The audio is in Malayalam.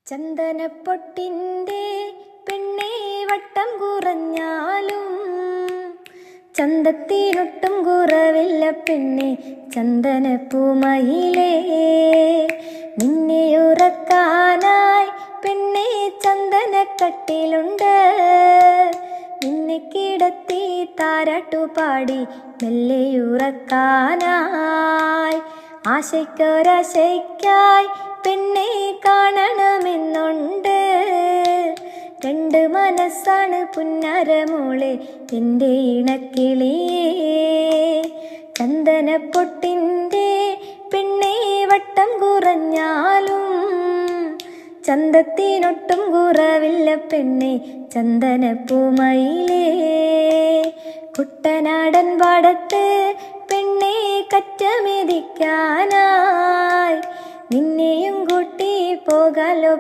ചന്ദനപ്പൊട്ടിൻ്റെ പെണ്ണേ വട്ടം കുറഞ്ഞാലും ചന്തത്തിനൊട്ടും കുറവില്ല പെണ്ണേ ചന്ദനപ്പൂമയിലേ. നിന്നെ ഉറക്കാനായി പെണ്ണേ ചന്ദനക്കട്ടിലുണ്ട്. നിന്നെ കിടത്തി താരാട്ടുപാടി മെല്ലെ ഉറക്കാനായി ആശയ്ക്കൊരാശയ്ക്കായി പെണ്ണെ കാണണമെന്നുണ്ട്. രണ്ട് മനസ്സാണ് പുന്നാരമോളെ എൻ്റെ ഇണക്കിളിയേ. ചന്ദനപ്പൊട്ടിൻ്റെ പെണ്ണെ വട്ടം കുറഞ്ഞാലും ചന്തത്തിനൊട്ടും കുറവില്ല പെണ്ണെ ചന്ദനപ്പൂമയിലേ. കുട്ടനാടൻ പാടത്ത് പെണ്ണെ കറ്റമെതിക്കാനായി നിന്നെയും കൂട്ടി പോകാലോ.